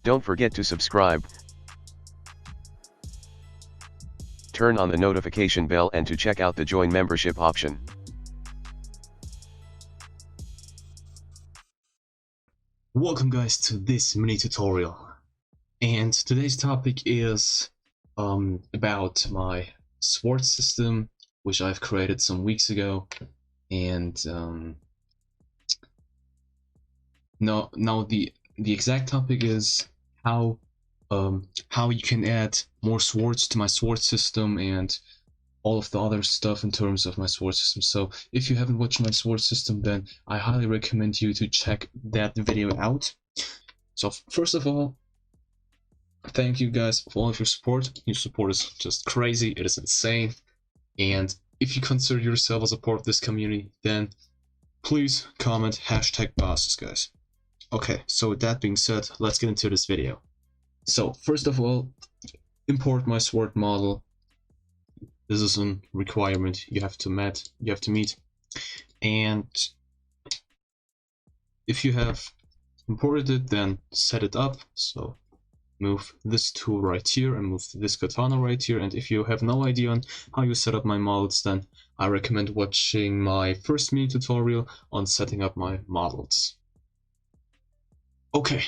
Don't forget to subscribe, turn on the notification bell and to check out the join membership option. Welcome guys to this mini tutorial, and today's topic is about my sword system, which I've created some weeks ago. And now the exact topic is how you can add more swords to my sword system and all of the other stuff in terms of my sword system. So if you haven't watched my sword system, then I highly recommend you to check that video out. So first of all, thank you guys for all of your support. Your support is just crazy, it is insane. And if you consider yourself as a part of this community, then please comment #bosses, guys. Okay, so with that being said, let's get into this video. So first of all, import my sword model. This is a requirement you have to meet. And if you have imported it, then set it up. So move this tool right here and move this katana right here. And if you have no idea on how you set up my models, then I recommend watching my first mini tutorial on setting up my models. Okay,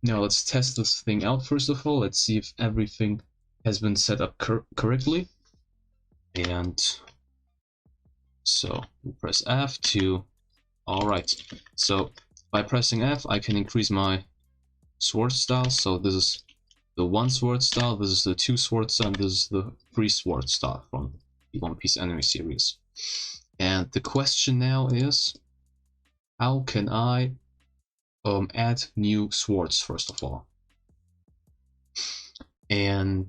now let's test this thing out. First of all, let's see if everything has been set up correctly. And so we press F to, alright, so by pressing F I can increase my sword style. So this is the 1 sword style, this is the 2 sword style, and this is the 3 sword style from the One Piece anime series. And the question now is, how can I add new swords first of all? And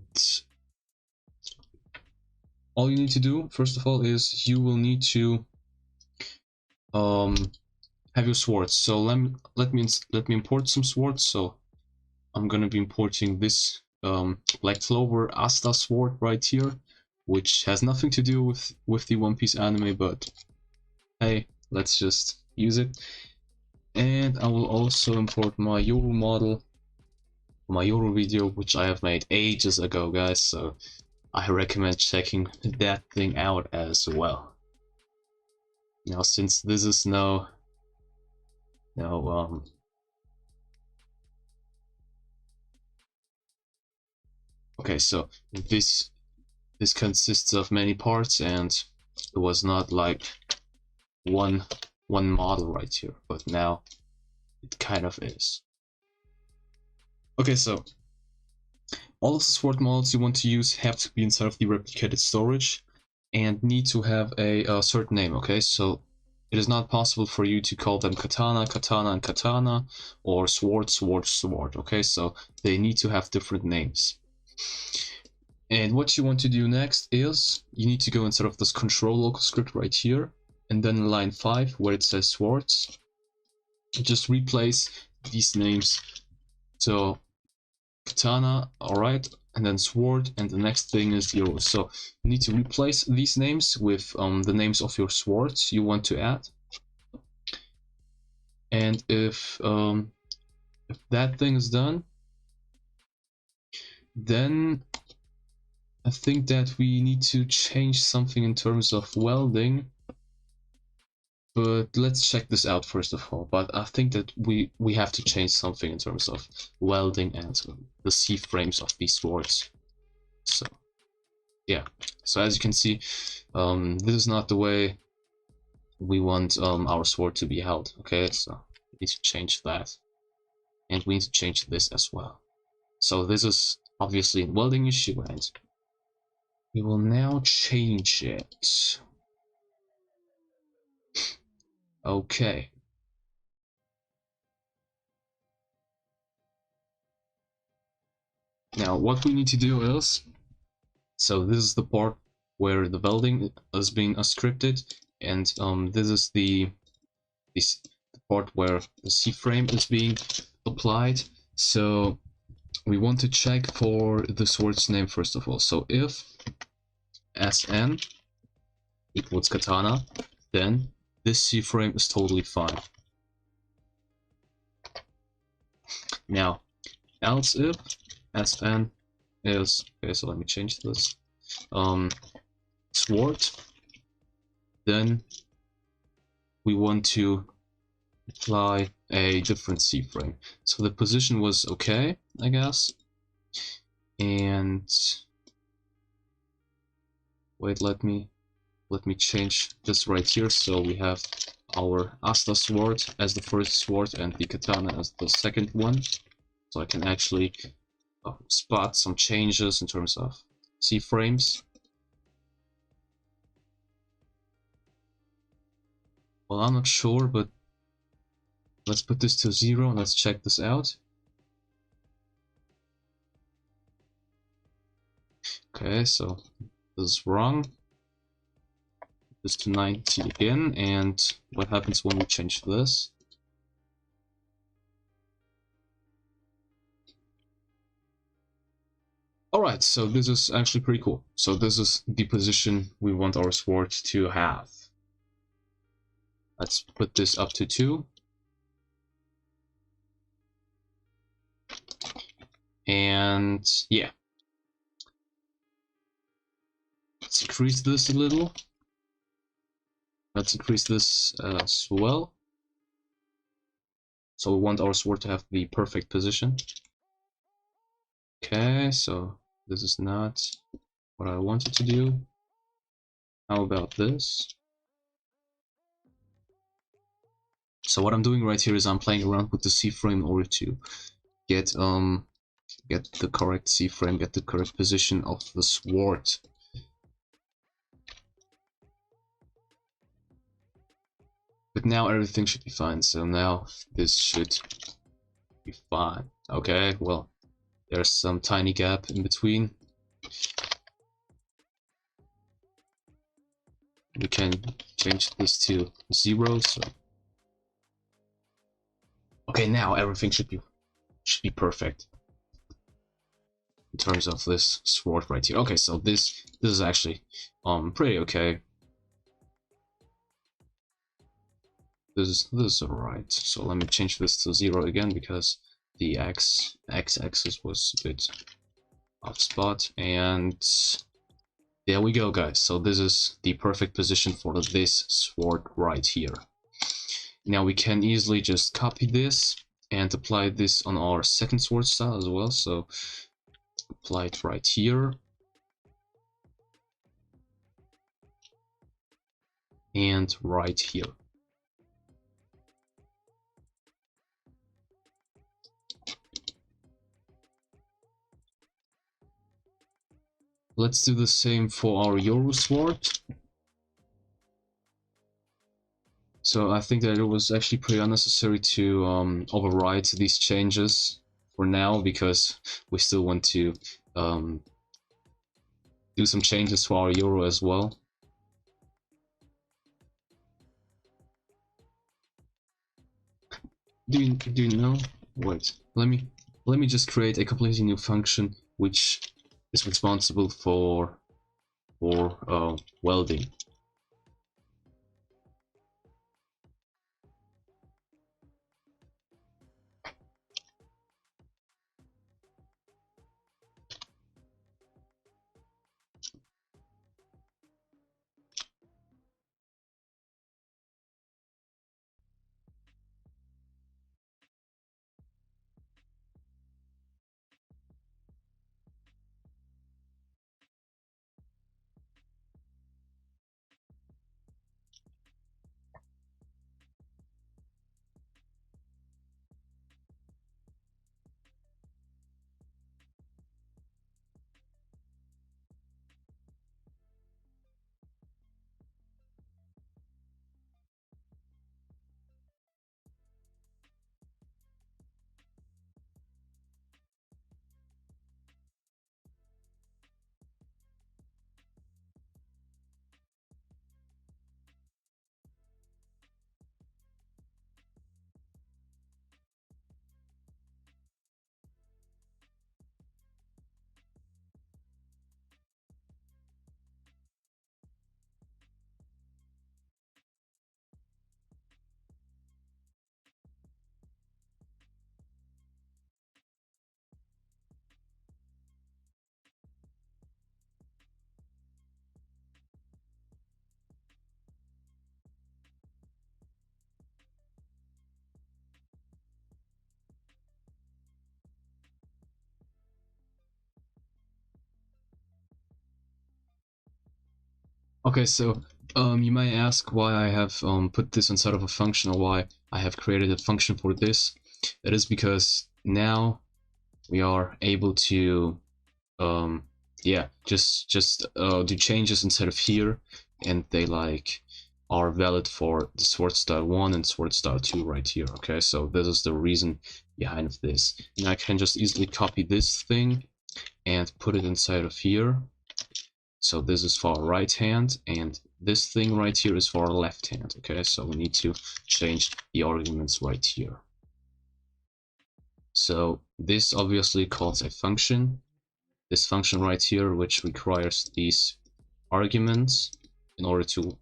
all you need to do first of all is you will need to have your swords. So let me import some swords. So I'm gonna be importing this Black Clover Asta sword right here, which has nothing to do with the One Piece anime, but hey, let's just use it. And I will also import my Yoru model, my Yoru video, which I have made ages ago, guys, so I recommend checking that thing out as well. Now, since this is okay, so this consists of many parts, and it was not like one model right here, but now it kind of is. Okay, so all of the sword models you want to use have to be inside of the replicated storage and need to have a certain name, okay? So it is not possible for you to call them katana, katana, and katana, or sword, sword, sword, okay? So they need to have different names. And what you want to do next is you need to go inside of this control local script right here, and then in line 5 where it says swords, just replace these names. So katana, alright, and then sword, and the next thing is yours. So you need to replace these names with the names of your swords you want to add. And if that thing is done, then I think that we need to change something in terms of welding. But let's check this out first of all. But I think that we have to change something in terms of welding and the C-frames of these swords. So yeah, so as you can see, this is not the way we want our sword to be held. Okay, so we need to change that, and we need to change this as well. So this is obviously a welding issue, and we will now change it. Okay. Now what we need to do is, so this is the part where the welding is being scripted, and this is the part where the C-frame is being applied. So we want to check for the sword's name first of all. So if SN equals katana, then this C-frame is totally fine. Now, else if sn is, okay, so let me change this, sword, then we want to apply a different C-frame. So the position was okay, I guess. And wait, let me change this right here, so we have our Asta sword as the first sword and the katana as the second one. So I can actually spot some changes in terms of C-frames. Well, I'm not sure, but let's put this to 0 and let's check this out. Okay, so this is wrong. This to 90 again, and what happens when we change this? Alright, so this is actually pretty cool. So this is the position we want our sword to have. Let's put this up to 2. And yeah. Let's increase this a little. Let's increase this as well. So we want our sword to have the perfect position. Okay, so this is not what I wanted to do. How about this? So what I'm doing right here is I'm playing around with the C-frame in order to get the correct C-frame, get the correct position of the sword. But now everything should be fine, so now this should be fine. Okay, well, there's some tiny gap in between. We can change this to 0, so... Okay, now everything should be perfect in terms of this sword right here. Okay, so this is actually pretty okay. This is alright. So let me change this to 0 again because the x-axis was a bit off spot, and there we go, guys. So this is the perfect position for this sword right here. Now we can easily just copy this and apply this on our second sword style as well. So apply it right here. And right here. Let's do the same for our Yoru sword. So I think that it was actually pretty unnecessary to override these changes for now, because we still want to do some changes for our Yoru as well. Do you know? Wait, let me just create a completely new function which is responsible for welding. Okay, so you may ask why I have put this inside of a function, or why I have created a function for this. It is because now we are able to yeah, just do changes instead of here, and they like are valid for the sword style 1 and sword style 2 right here. Okay, so this is the reason behind this. And I can just easily copy this thing and put it inside of here. So this is for our right hand, and this thing right here is for our left hand. Okay, so we need to change the arguments right here. So this obviously calls a function. This function right here, which requires these arguments in order to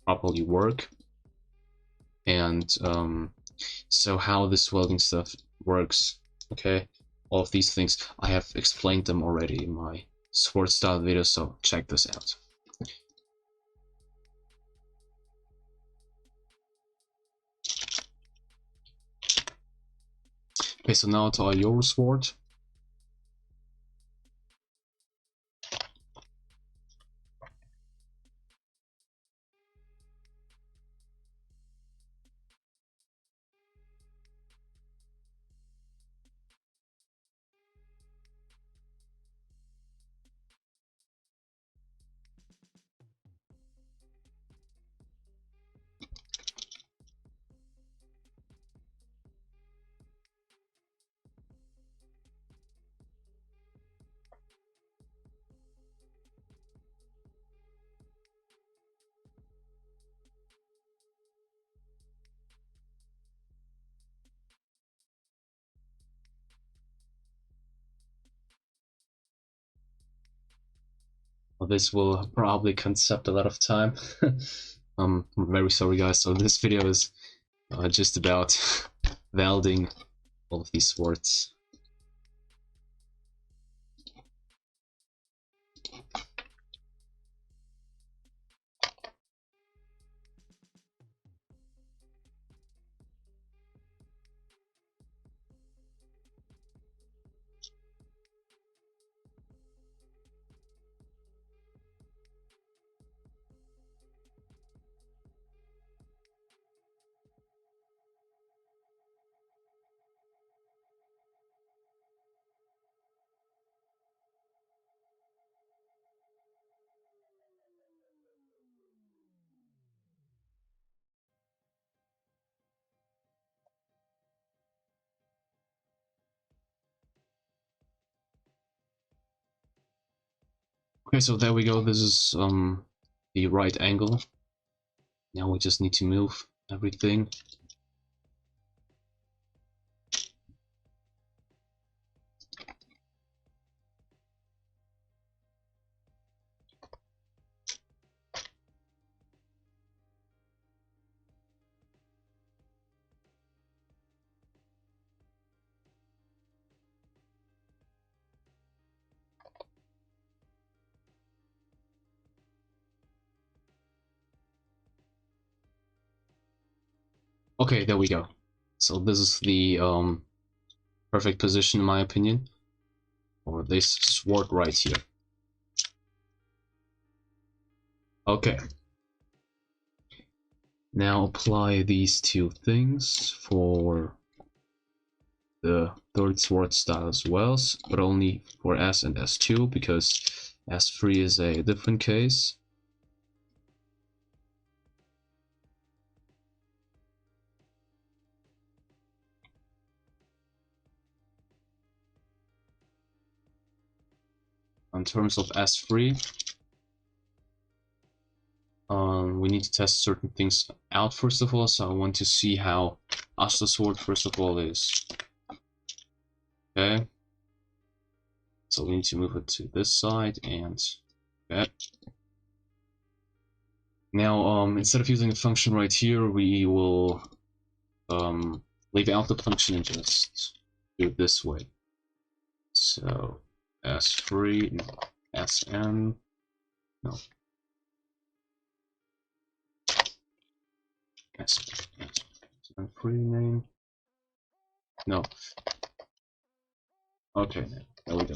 properly work. And so how this welding stuff works, okay, all of these things, I have explained them already in my sword style video, so check this out. Okay, so now to your sword. Well, this will probably consume a lot of time. I'm very sorry, guys. So this video is just about welding all of these swords. Okay, so there we go. This is the right angle. Now we just need to move everything. Okay, there we go. So this is the perfect position in my opinion for this sword right here. Okay. Now apply these two things for the third sword style as well, but only for S and S2, because S3 is a different case. In terms of S3, we need to test certain things out first of all, so I want to see how Asta sword first of all is. Okay. So we need to move it to this side and okay. Now instead of using a function right here, we will leave out the function and just do it this way. So S3, no, SM, no. S3 name, no. Okay, there we go.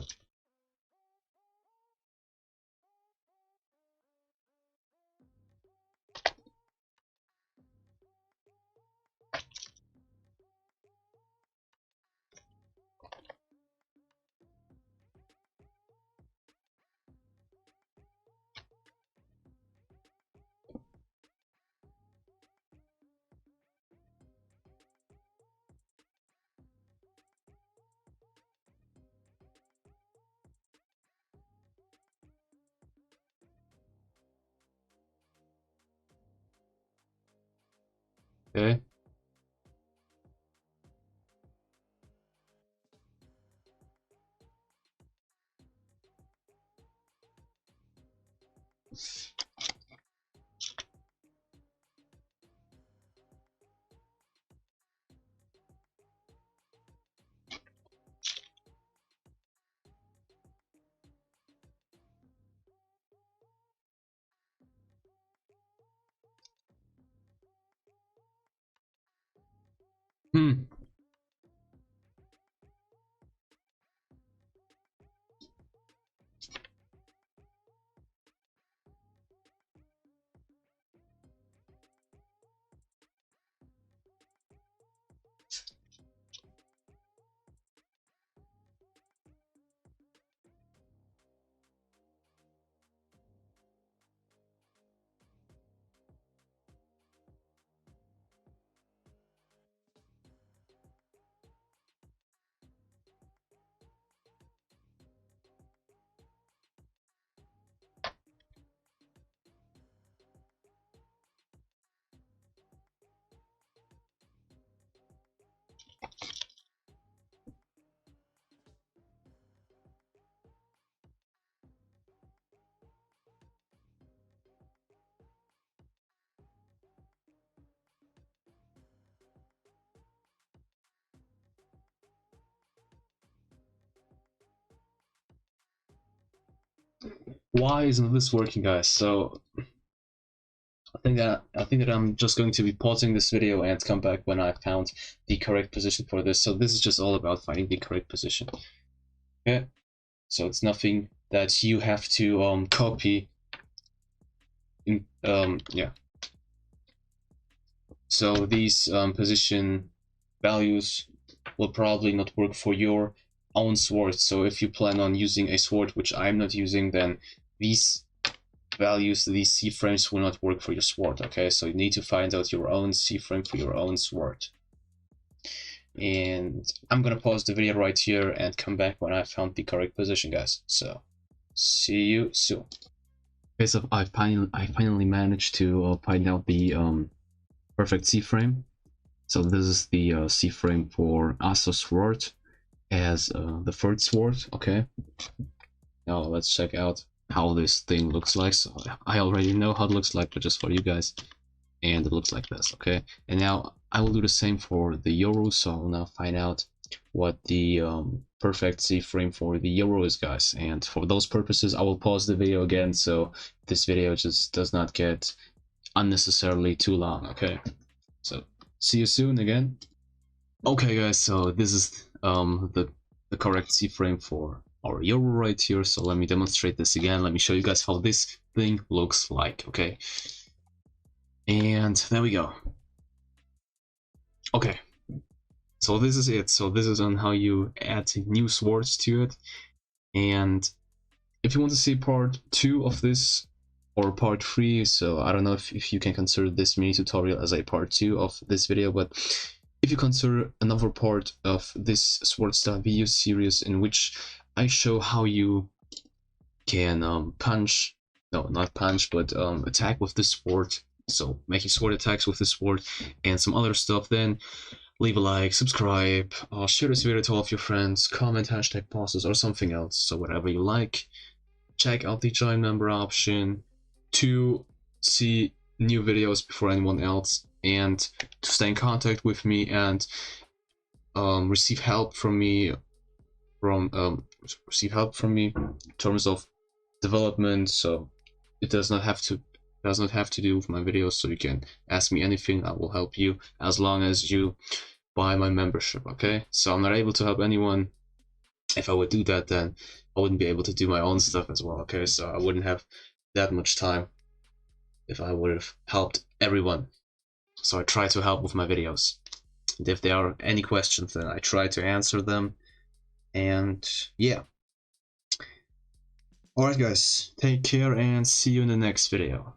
Okay. Hmm. Why isn't this working, guys? So I think that I'm just going to be pausing this video and come back when I found the correct position for this. So this is just all about finding the correct position. Okay. So it's nothing that you have to copy. Yeah. So these position values will probably not work for your own sword. So if you plan on using a sword which I'm not using, then these values, these C-frames will not work for your sword. Okay, so you need to find out your own C-frame for your own sword. And I'm gonna pause the video right here and come back when I found the correct position, guys. So see you soon. Okay, so I finally managed to find out the perfect C-frame. So this is the C-frame for Asa's sword as the third sword. Okay, now let's check out how this thing looks like. So I already know how it looks like, but just for you guys, and it looks like this. Okay, and now I will do the same for the Yoru. So I'll now find out what the perfect C-frame for the Yoru is, guys. And for those purposes, I will pause the video again so this video just does not get unnecessarily too long. Okay, so see you soon again. Okay, guys, so this is the correct C-frame for our Yoru right here. So let me demonstrate this again. Let me show you guys how this thing looks like. Okay, and there we go. Okay, so this is it. So this is on how you add new swords to it. And if you want to see part 2 of this or part 3, so I don't know if you can consider this mini tutorial as a part 2 of this video, but if you consider another part of this sword style video series in which I show how you can punch, no, not punch, but attack with this sword, so making sword attacks with this sword and some other stuff, then leave a like, subscribe, share this video to all of your friends, comment hashtag pauses or something else, so whatever you like. Check out the join member option to see new videos before anyone else and to stay in contact with me and receive help from me in terms of development. So it does not have to do with my videos, so you can ask me anything. I will help you as long as you buy my membership. Okay, so I'm not able to help anyone. If I would do that, then I wouldn't be able to do my own stuff as well. Okay, so I wouldn't have that much time if I would have helped everyone. So I try to help with my videos, and if there are any questions, then I try to answer them. And yeah, alright guys, take care and see you in the next video.